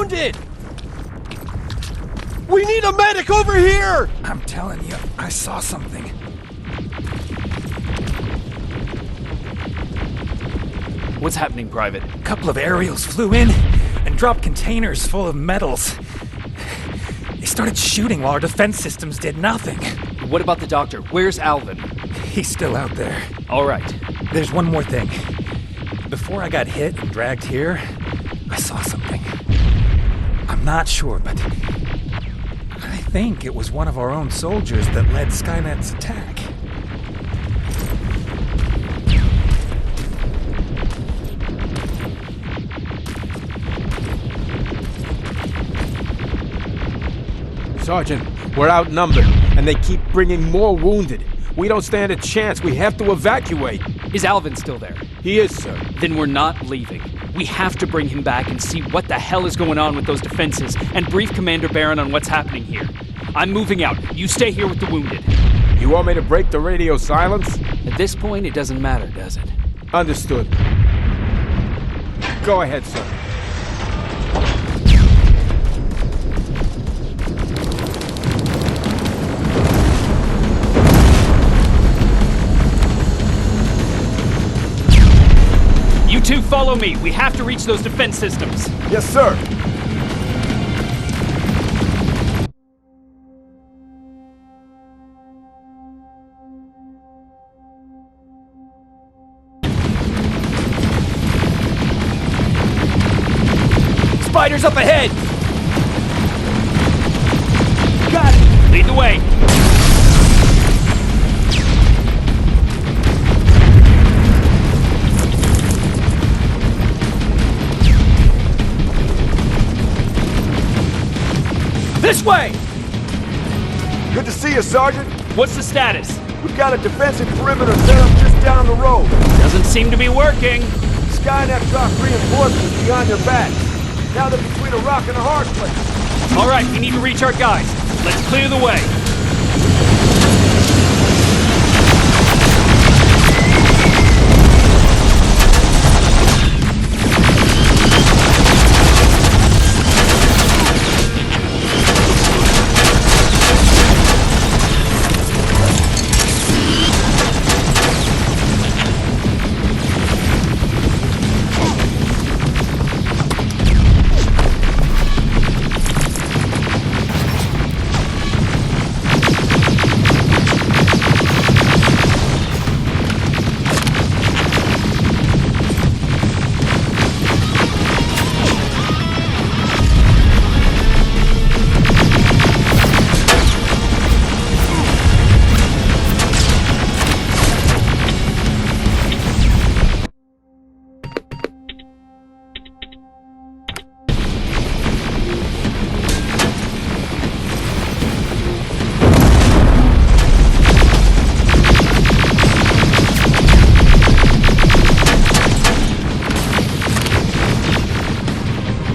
wounded! We need a medic over here! I'm telling you, I saw something. What's happening, Private? A couple of aerials flew in and dropped containers full of metals. They started shooting while our defense systems did nothing. What about the doctor? Where's Alvin? He's still out there. All right. There's one more thing. Before I got hit and dragged here, I saw something. I'm not sure, but I think it was one of our own soldiers that led Skynet's attack. Sergeant, we're outnumbered, and they keep bringing more wounded. We don't stand a chance. We have to evacuate. Is Alvin still there? He is, sir. Then we're not leaving. We have to bring him back and see what the hell is going on with those defenses and brief Commander Barron on what's happening here. I'm moving out. You stay here with the wounded. You want me to break the radio silence? At this point, it doesn't matter, does it? Understood. Go ahead, sir. You two follow me. We have to reach those defense systems. Yes, sir. Spiders up ahead! Got it! Lead the way! This way! Good to see you, Sergeant. What's the status? We've got a defensive perimeter set up just down the road. Doesn't seem to be working. Skynet dropped reinforcements behind their backs. Now they're between a rock and a hard place. All right, we need to reach our guys. Let's clear the way.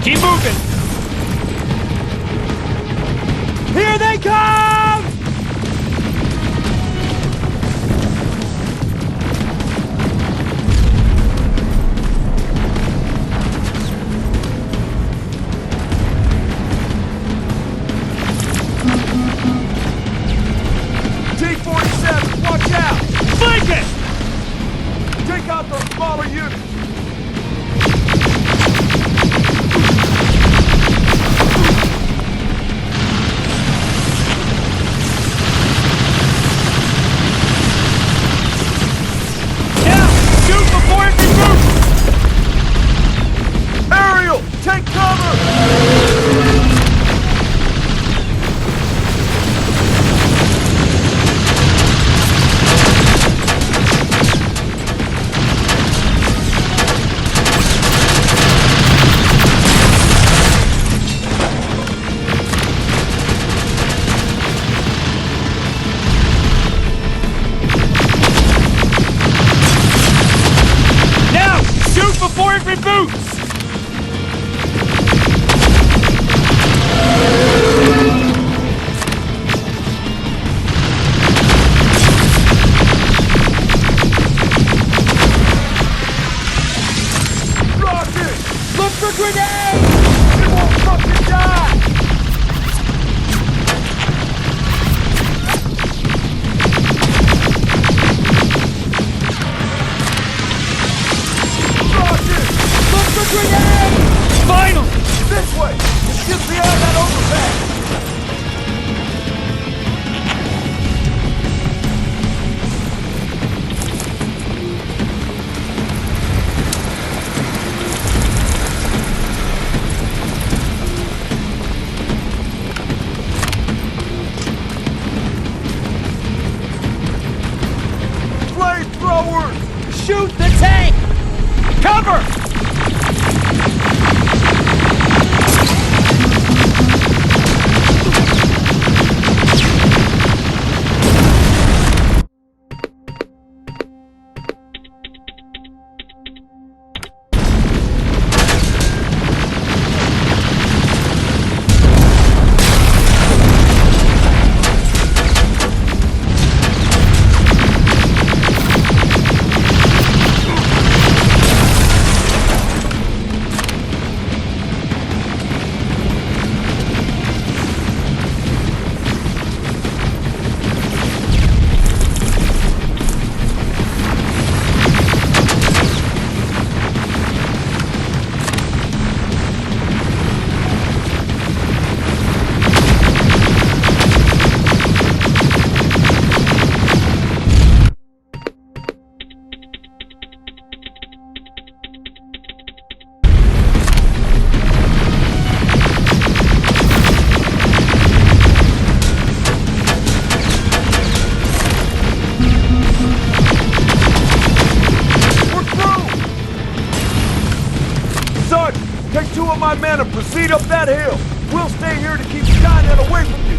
Keep moving! Here they come! T-47, watch out! Flank it! Take out those smaller units! Take cover! my men and proceed up that hill. We'll stay here to keep Skynet away from you.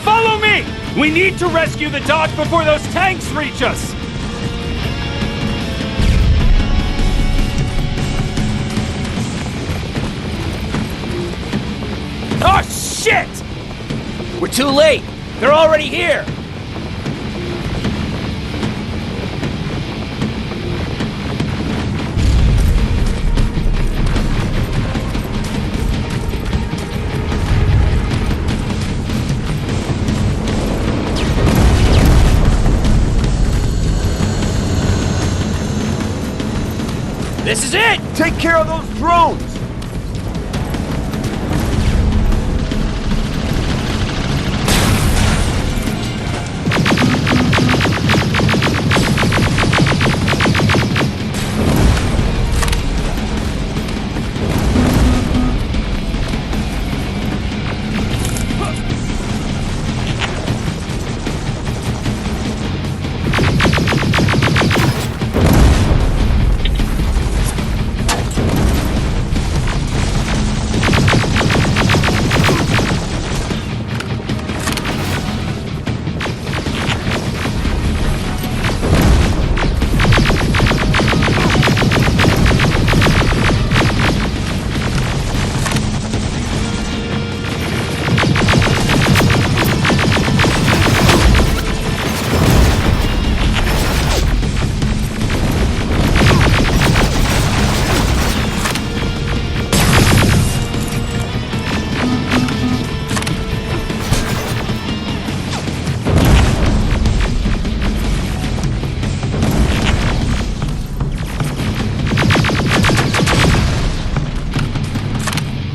Follow me! We need to rescue the dock before those tanks reach us! Oh, shit! We're too late! They're already here! This is it! Take care of those drones!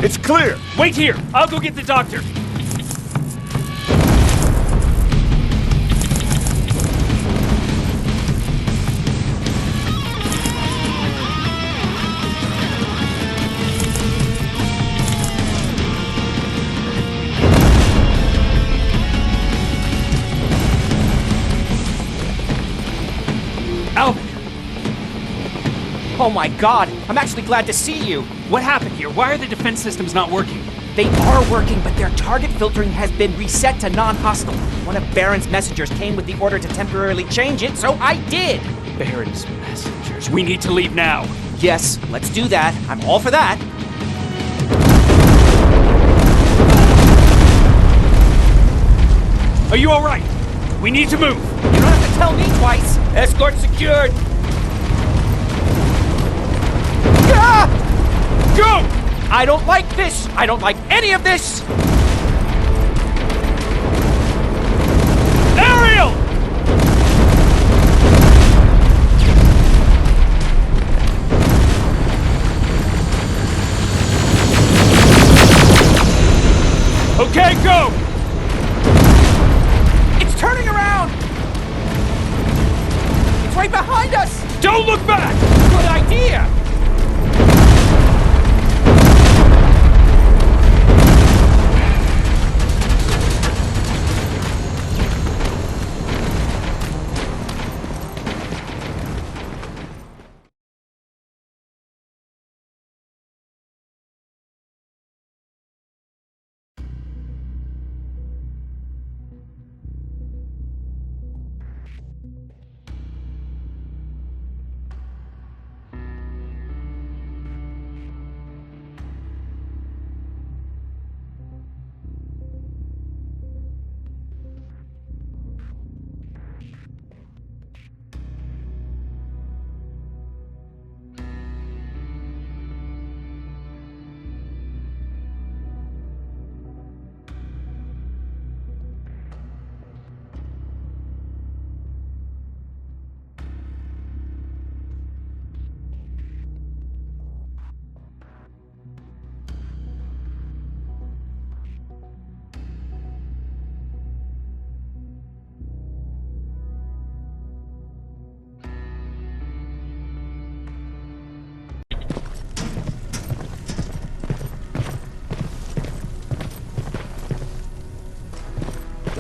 It's clear! Wait here! I'll go get the doctor! Alvin! Oh my god, I'm actually glad to see you. What happened here? Why are the defense systems not working? They are working, but their target filtering has been reset to non-hostile. One of Baron's messengers came with the order to temporarily change it, so I did. Baron's messengers. We need to leave now. Yes, let's do that. I'm all for that. Are you alright? We need to move. You don't have to tell me twice. Escort secured. Ah! Go! I don't like this. I don't like any of this. Ariel! Okay, go! It's turning around. It's right behind us. Don't look back! Good idea.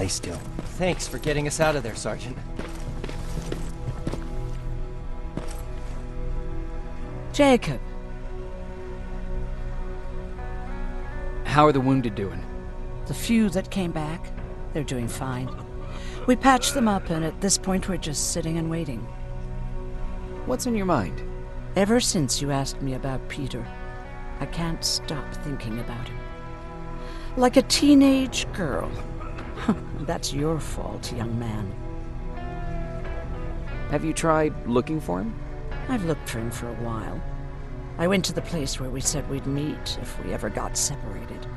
Lay still. Thanks for getting us out of there, Sergeant. Jacob. How are the wounded doing? The few that came back, they're doing fine. We patched them up, and at this point we're just sitting and waiting. What's on your mind? Ever since you asked me about Peter, I can't stop thinking about him. Like a teenage girl. That's your fault, young man. Have you tried looking for him? I've looked for him for a while. I went to the place where we said we'd meet if we ever got separated.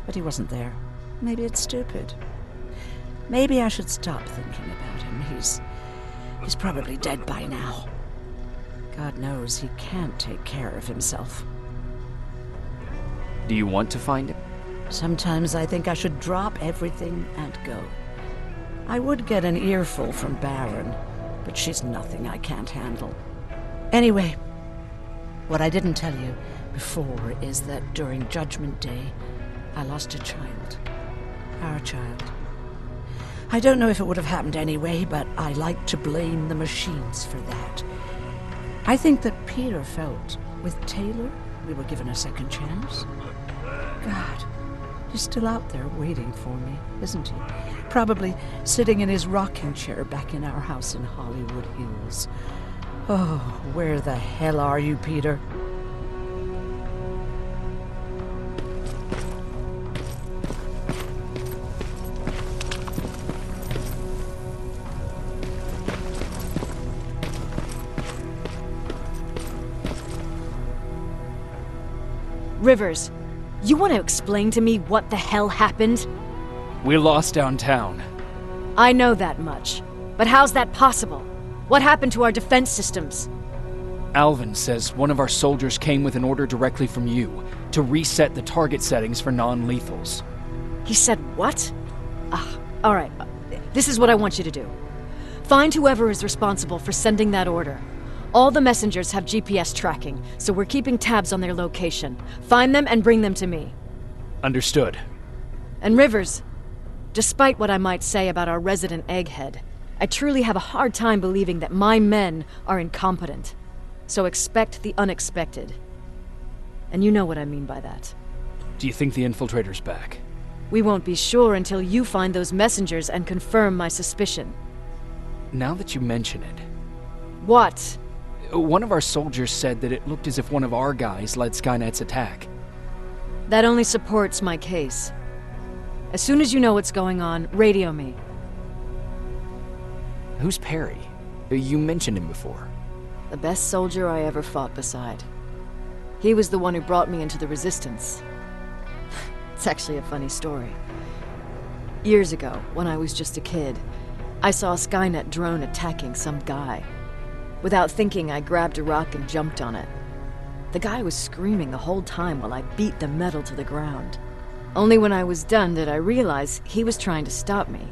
But he wasn't there. Maybe it's stupid. Maybe I should stop thinking about him. He's probably dead by now. God knows he can't take care of himself. Do you want to find him? Sometimes I think I should drop everything and go. I would get an earful from Baron, but she's nothing I can't handle. Anyway, what I didn't tell you before is that during Judgment Day, I lost a child. Our child. I don't know if it would have happened anyway, but I like to blame the machines for that. I think that Peter felt with Taylor we were given a second chance. God, he's still out there waiting for me, isn't he? Probably sitting in his rocking chair back in our house in Hollywood Hills. Oh, where the hell are you, Peter? Rivers, you want to explain to me what the hell happened? We lost downtown. I know that much. But how's that possible? What happened to our defense systems? Alvin says one of our soldiers came with an order directly from you to reset the target settings for non-lethals. He said what? All right. This is what I want you to do. Find whoever is responsible for sending that order. All the messengers have GPS tracking, so we're keeping tabs on their location. Find them and bring them to me. Understood. And Rivers, despite what I might say about our resident egghead, I truly have a hard time believing that my men are incompetent. So expect the unexpected. And you know what I mean by that. Do you think the infiltrator's back? We won't be sure until you find those messengers and confirm my suspicion. Now that you mention it... What? One of our soldiers said that it looked as if one of our guys led Skynet's attack. That only supports my case. As soon as you know what's going on, radio me. Who's Perry? You mentioned him before. The best soldier I ever fought beside. He was the one who brought me into the Resistance. It's actually a funny story. Years ago, when I was just a kid, I saw a Skynet drone attacking some guy. Without thinking, I grabbed a rock and jumped on it. The guy was screaming the whole time while I beat the metal to the ground. Only when I was done did I realize he was trying to stop me.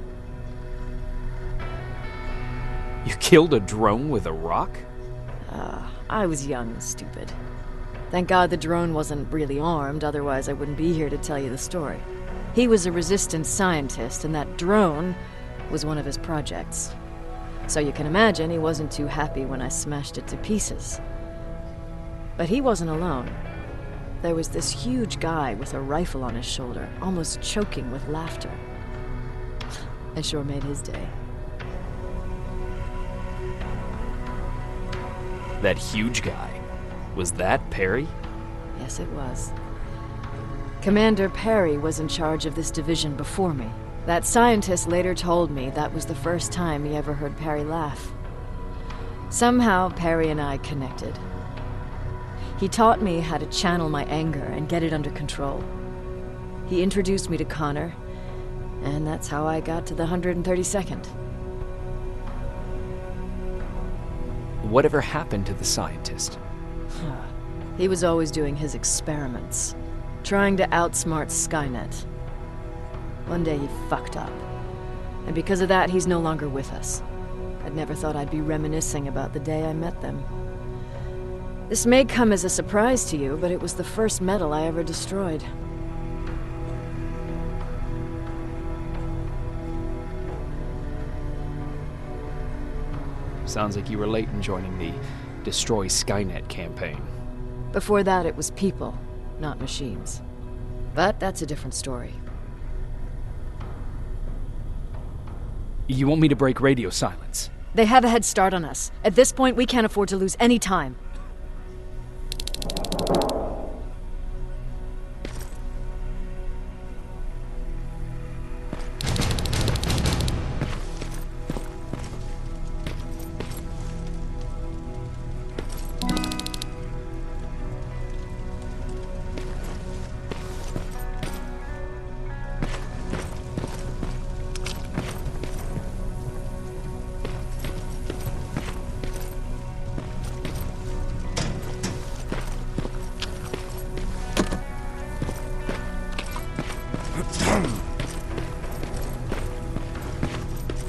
You killed a drone with a rock? I was young and stupid. Thank God the drone wasn't really armed, otherwise I wouldn't be here to tell you the story. He was a resistance scientist, and that drone was one of his projects. So you can imagine he wasn't too happy when I smashed it to pieces. But he wasn't alone. There was this huge guy with a rifle on his shoulder, almost choking with laughter. I sure made his day. That huge guy. Was that Perry? Yes, it was. Commander Perry was in charge of this division before me. That scientist later told me that was the first time he ever heard Perry laugh. Somehow, Perry and I connected. He taught me how to channel my anger and get it under control. He introduced me to Connor, and that's how I got to the 132nd. Whatever happened to the scientist? He was always doing his experiments, trying to outsmart Skynet. One day he fucked up, and because of that, he's no longer with us. I'd never thought I'd be reminiscing about the day I met them. This may come as a surprise to you, but it was the first metal I ever destroyed. Sounds like you were late in joining the Destroy Skynet campaign. Before that, it was people, not machines. But that's a different story. You want me to break radio silence? They have a head start on us. At this point, we can't afford to lose any time.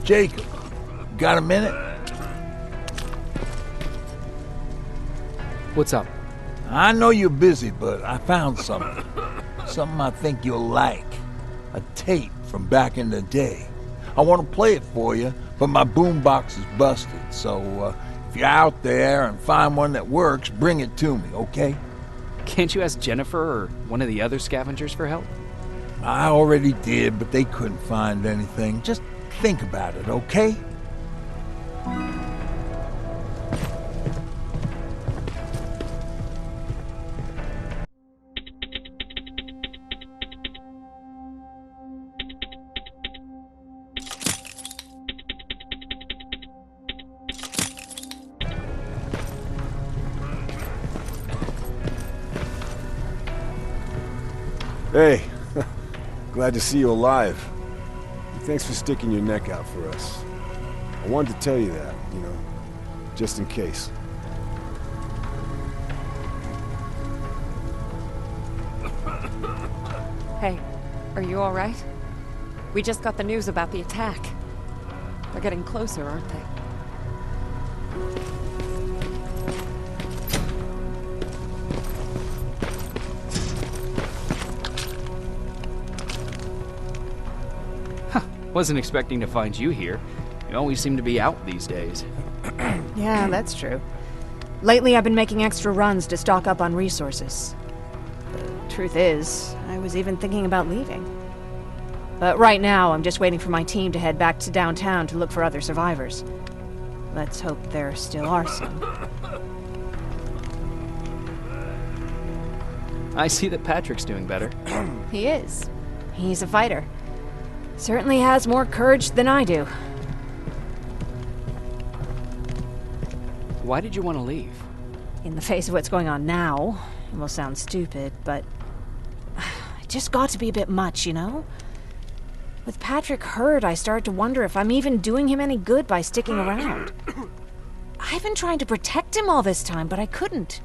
Jacob, got a minute? What's up? I know you're busy, but I found something. Something I think you'll like. A tape from back in the day. I want to play it for you, but my boombox is busted. So if you're out there and find one that works, bring it to me, okay? Can't you ask Jennifer or one of the other scavengers for help? I already did, but they couldn't find anything. Just think about it, okay? Hey, glad to see you alive. Thanks for sticking your neck out for us. I wanted to tell you that, you know, just in case. Hey, are you all right? We just got the news about the attack. They're getting closer, aren't they? Wasn't expecting to find you here. You always seem to be out these days. Yeah, that's true. Lately, I've been making extra runs to stock up on resources. The truth is, I was even thinking about leaving. But right now, I'm just waiting for my team to head back to downtown to look for other survivors. Let's hope there still are some. I see that Patrick's doing better. He is. He's a fighter. Certainly has more courage than I do. Why did you want to leave? In the face of what's going on now, it will sound stupid, but it just got to be a bit much, you know? With Patrick hurt, I started to wonder if I'm even doing him any good by sticking around. I've been trying to protect him all this time, but I couldn't.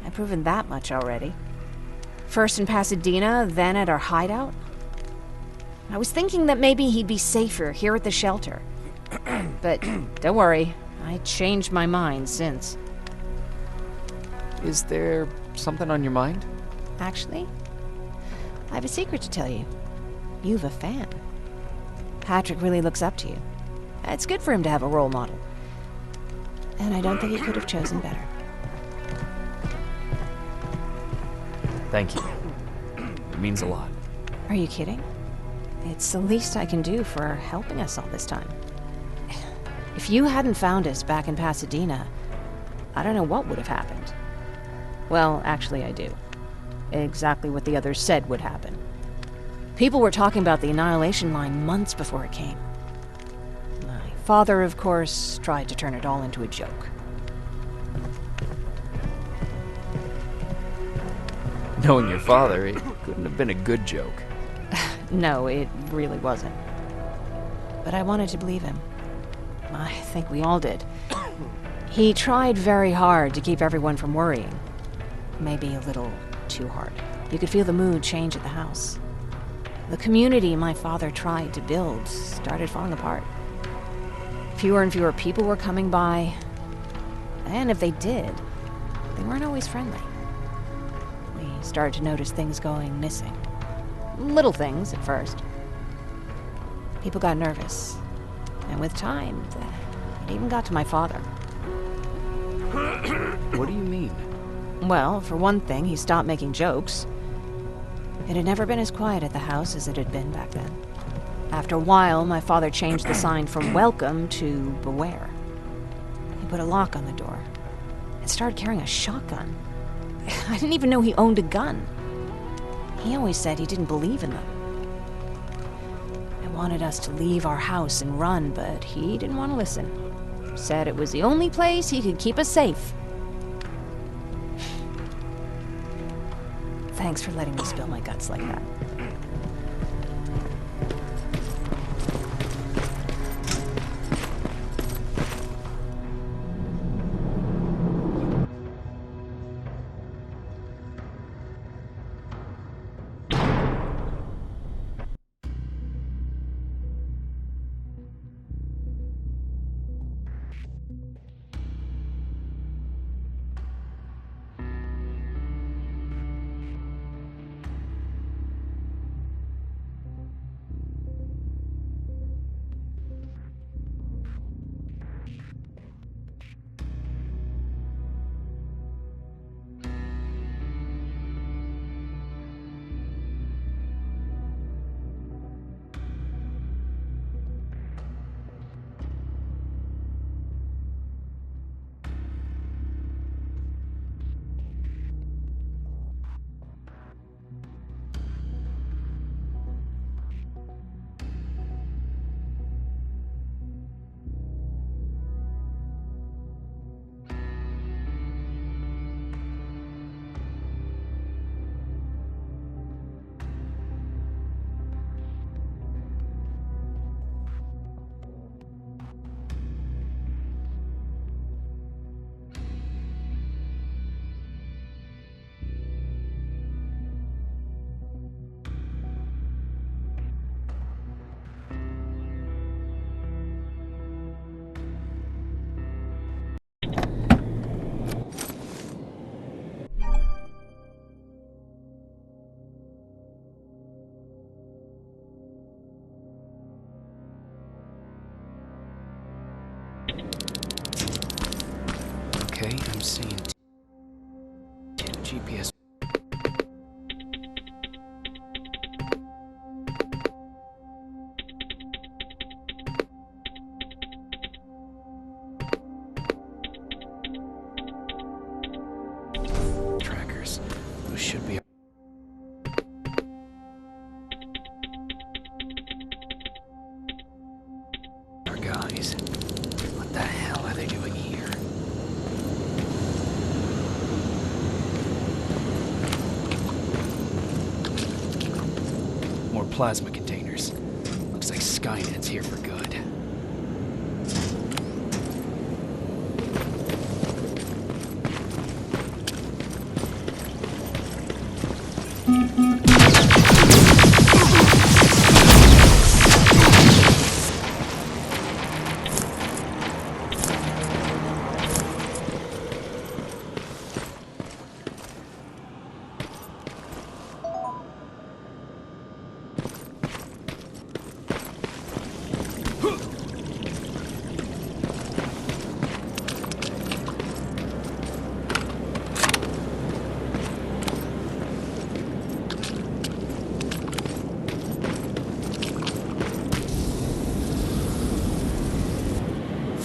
I've proven that much already. First in Pasadena, then at our hideout. I was thinking that maybe he'd be safer here at the shelter. But don't worry, I changed my mind since. Is there something on your mind? Actually, I have a secret to tell you. You've a fan. Patrick really looks up to you. It's good for him to have a role model. And I don't think he could have chosen better. Thank you. It means a lot. Are you kidding? It's the least I can do for helping us all this time. If you hadn't found us back in Pasadena, I don't know what would have happened. Well, actually I do. Exactly what the others said would happen. People were talking about the Annihilation Line months before it came. My father, of course, tried to turn it all into a joke. Knowing your father, it couldn't have been a good joke. No, it really wasn't. But I wanted to believe him. I think we all did. He tried very hard to keep everyone from worrying. Maybe a little too hard. You could feel the mood change at the house. The community my father tried to build started falling apart. Fewer and fewer people were coming by. And if they did, they weren't always friendly. We started to notice things going missing. Little things at first. People got nervous. And with time, It even got to my father. What do you mean? Well, for one thing, he stopped making jokes. It had never been as quiet at the house as it had been back then. After a while, my father changed the sign from welcome to beware. He put a lock on the door and started carrying a shotgun. I didn't even know he owned a gun. He always said he didn't believe in them. I wanted us to leave our house and run, but he didn't want to listen. Said it was the only place he could keep us safe. Thanks for letting me spill my guts like that. Okay, I'm seeing GPS. Trackers. Those should be our guys. What the hell are they doing here? More plasma containers. Looks like Skynet's here for good.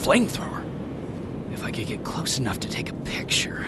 Flamethrower. If I could get close enough to take a picture.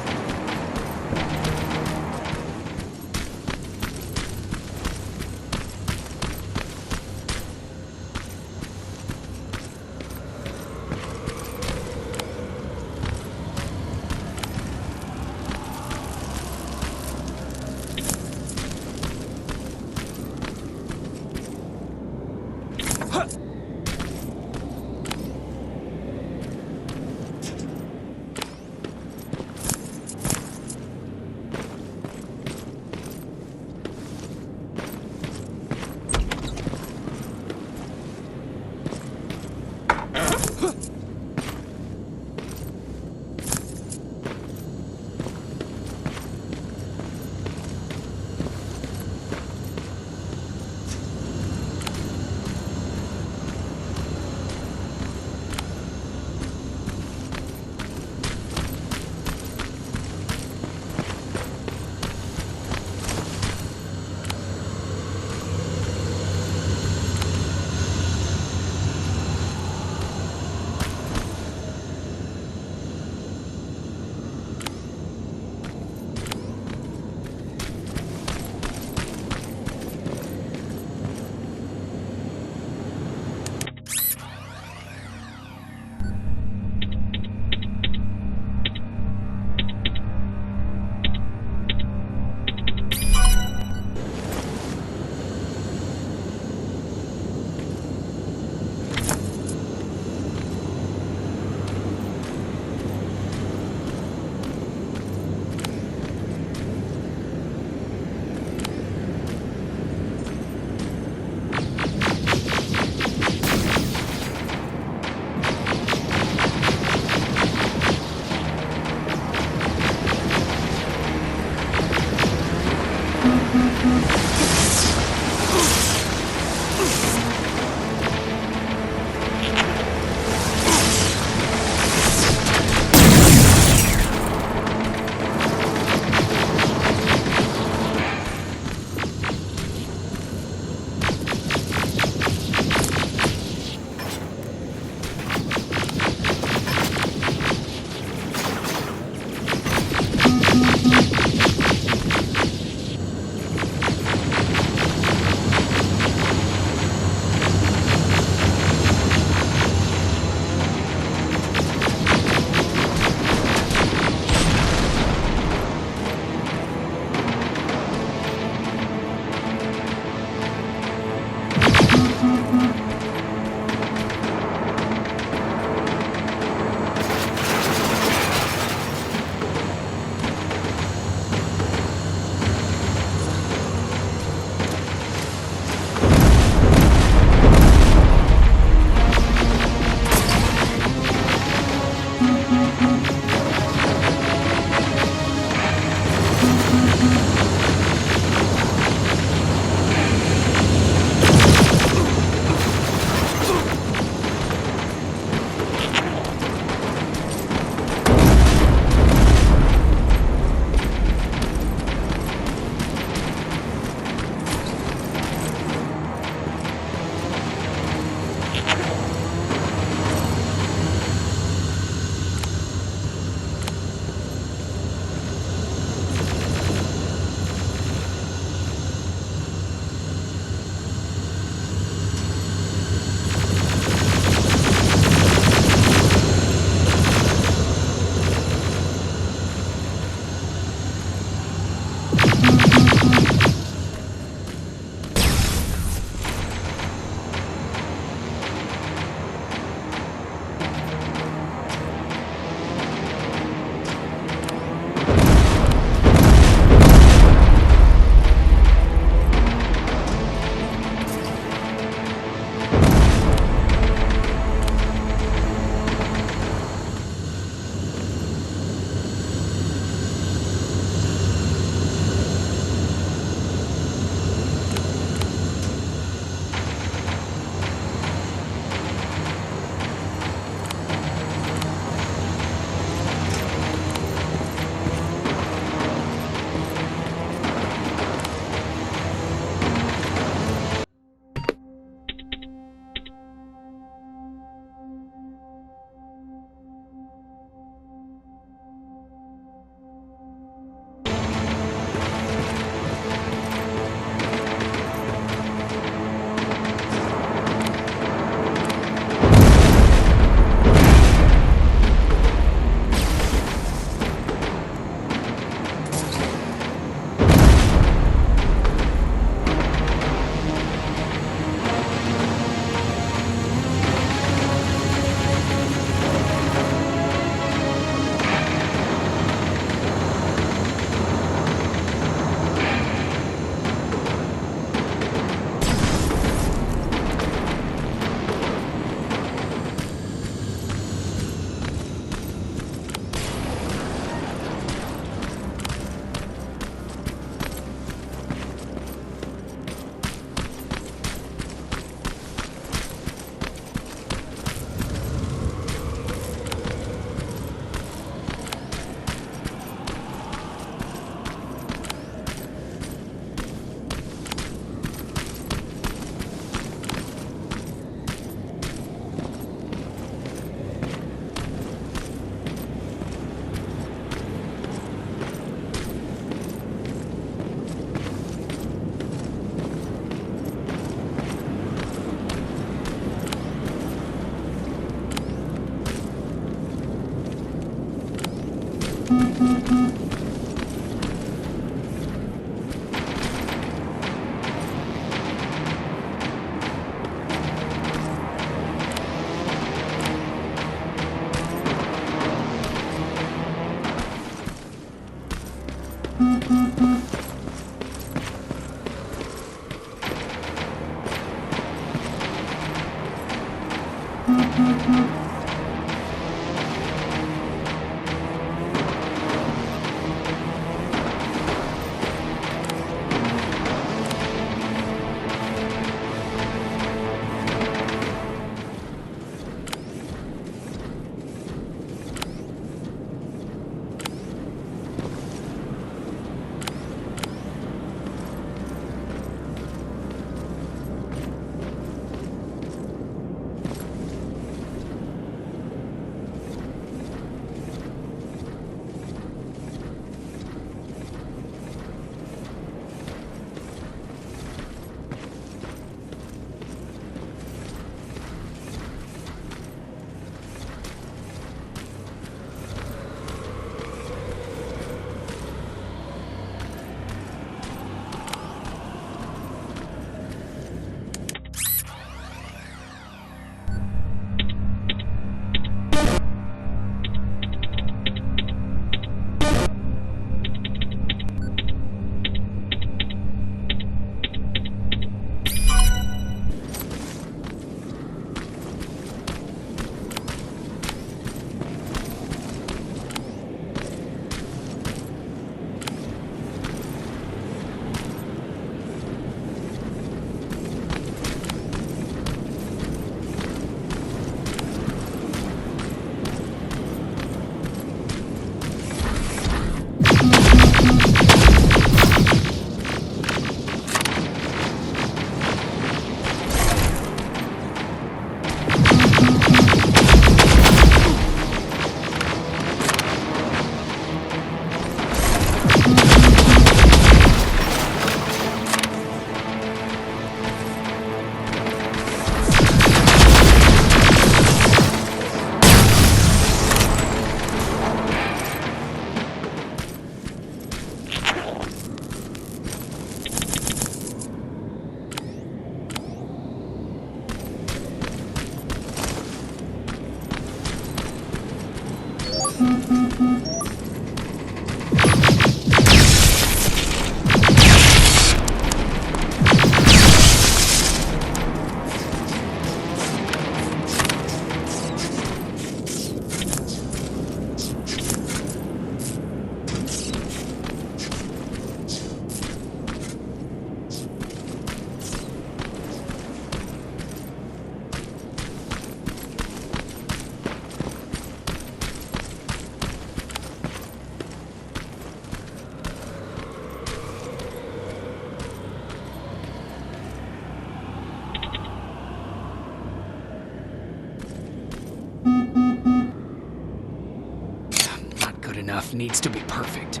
Enough needs to be perfect.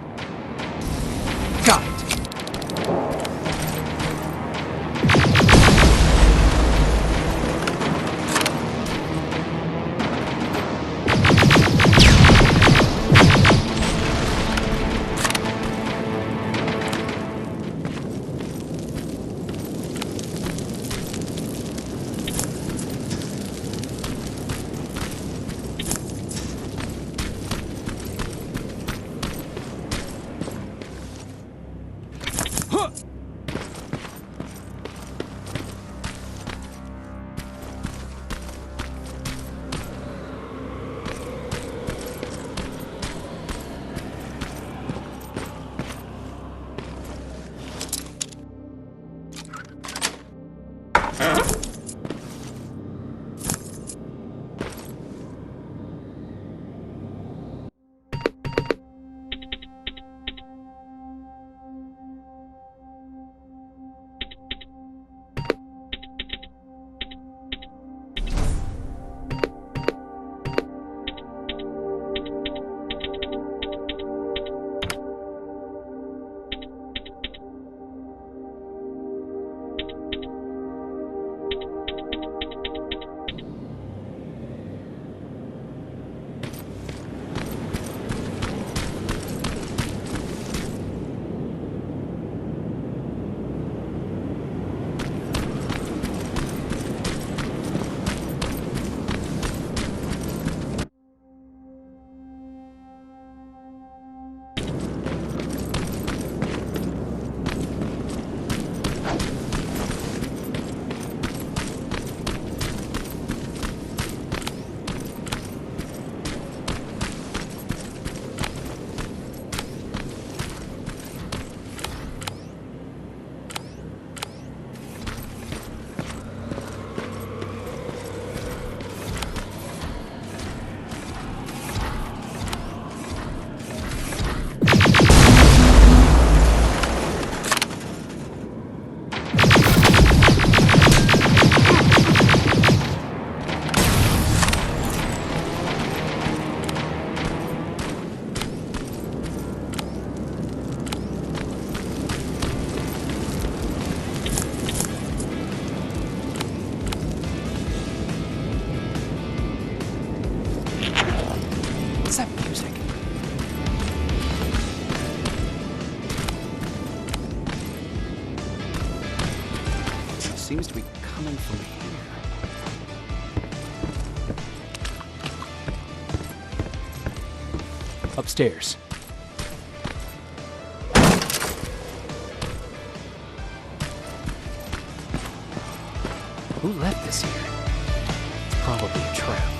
Got it! seems to be coming from here. Upstairs. Who left this here? It's probably a trap.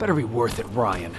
better be worth it, Ryan.